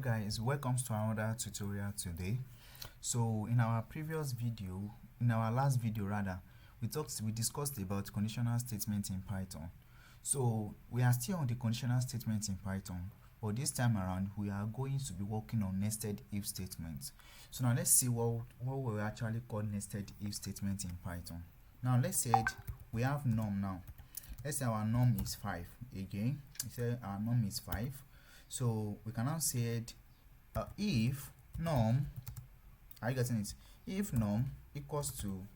guys, welcome to another tutorial today. So in our last video rather, we discussed about conditional statements in Python. So we are still on the conditional statements in Python, but this time around we are going to be working on nested if statements. So now let's see what we actually call nested if statements in Python. Now let's say we have num now. Let's say our num is 5 again. Say our num is 5. So we can now say if num, are you getting it? If num equals to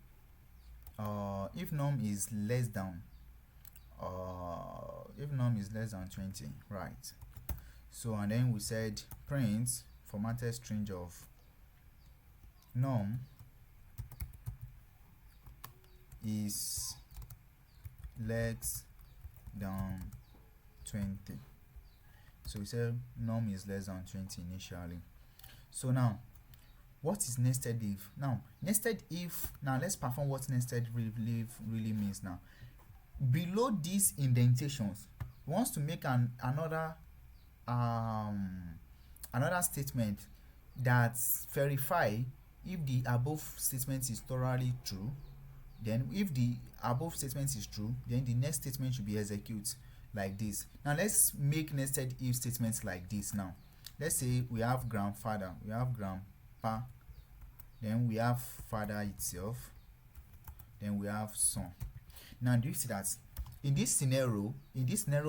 if num is less than 20, right? So and then we said print formatted string of num is less than 20. So we said num is less than 20 initially. So now what is nested if? Now let's perform what nested if really means. Now below these indentations, we want to make another statement that verify if the above statement is thoroughly true. Then if the above statement is true, then the next statement should be executed like this. Now let's make nested if statements like this. Now let's say we have grandfather, we have grandpa, then we have father itself, then we have son. Now do you see that in this scenario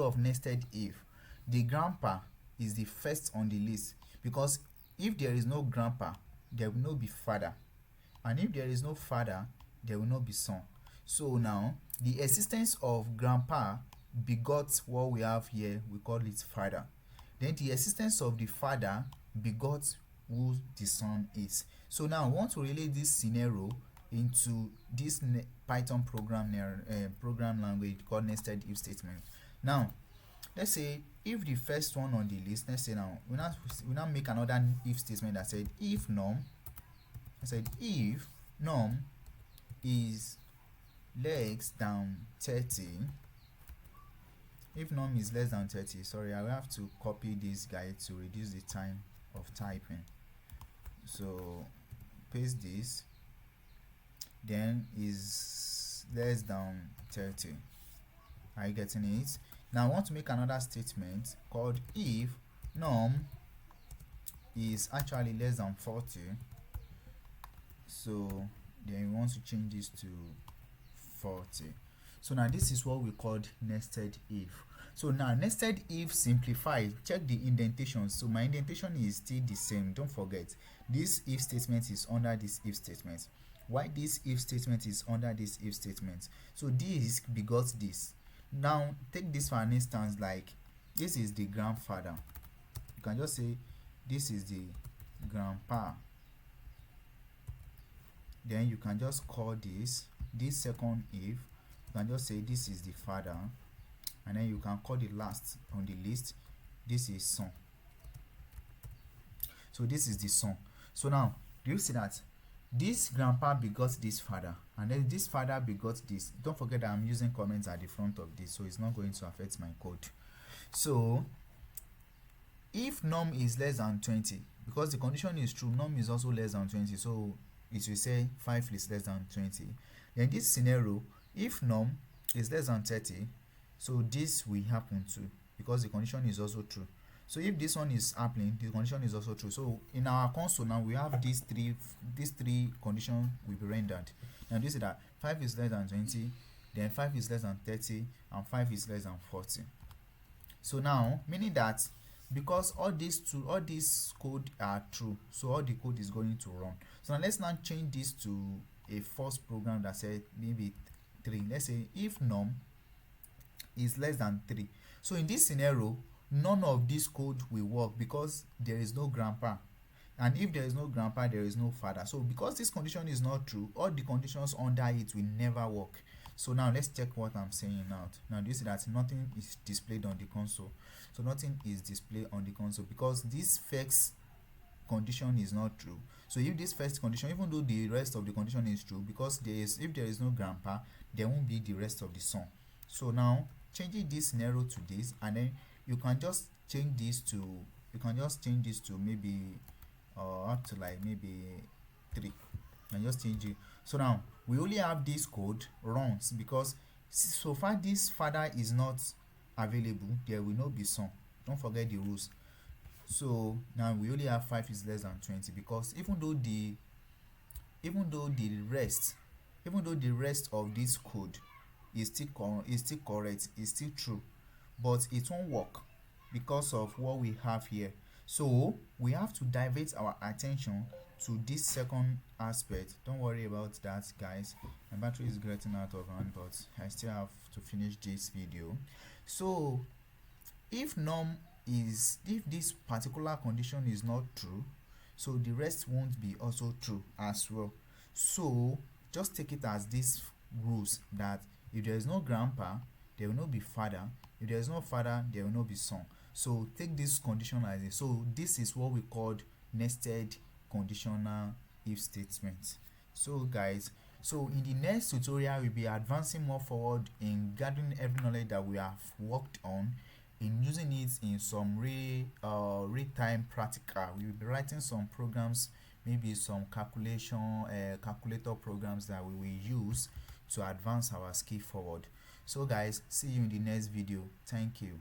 of nested if, the grandpa is the first on the list, because if there is no grandpa, there will not be father, and if there is no father, there will not be son. So now the existence of grandpa begot what we have here, we call it father. Then the existence of the father begot who the son is. So now we want to relate this scenario into this Python program language called nested if statement. Now let's say if the first one on the list, let's say now we now make another if statement that said if num is less than 30. If num is less than 30, sorry, I will have to copy this guy to reduce the time of typing. So paste this, then is less than 30. Are you getting it? Now I want to make another statement called if num is actually less than 40. So then we want to change this to 40. So now this is what we called nested if. So now nested if simplified, check the indentation. So my indentation is still the same. Don't forget, this if statement is under this if statement. Why this if statement is under this if statement? So this begot this. Now take this for an instance, like this is the grandfather. You can just say this is the grandpa. Then you can just call this second if. You can just say this is the father, and then you can call the last on the list, this is son. So this is the son. So now do you see that this grandpa begot this father, and then this father begot this? Don't forget that I'm using comments at the front of this, so it's not going to affect my code. So if num is less than 20, because the condition is true, num is also less than 20, so it will say 5 is less than 20. Then this scenario, if num is less than 30, so this will happen too, because the condition is also true. So if this one is happening, the condition is also true. So in our console now we have these three conditions will be rendered. Now you see that 5 is less than 20, then 5 is less than 30, and 5 is less than 40. So now meaning that because all these code are true, so all the code is going to run. So now let's now change this to a false program that said maybe 3. Let's say if num is less than 3. So in this scenario, none of this code will work because there is no grandpa, and if there is no grandpa, there is no father. So because this condition is not true, all the conditions under it will never work. So now let's check what I'm saying out. Now do you see that nothing is displayed on the console? So nothing is displayed on the console because this first condition is not true. So if this first condition, even though the rest of the condition is true, because if there is no grandpa, there won't be the rest of the son. So now changing this scenario to this, and then you can just change this to you can just change this to maybe up to like maybe 3, and just change it. So now we only have this code runs because so far this father is not available, there will not be some. Don't forget the rules. So now we only have 5 is less than 20, because even though the rest of this code is still correct, is still true, but it won't work because of what we have here. So we have to divert our attention to this second aspect. Don't worry about that, guys. My battery is getting out of hand, but I still have to finish this video. So if this particular condition is not true, so the rest won't be also true as well. So just take it as these rules, that if there is no grandpa, there will not be father. If there is no father, there will not be son. So take this condition as it. So this is what we called nested conditional if statement. So guys, so in the next tutorial we'll be advancing more forward in gathering every knowledge that we have worked on, in using it in some real-time practical. We will be writing some programs, maybe some calculator programs that we will use to advance our skill forward. So guys, see you in the next video. Thank you.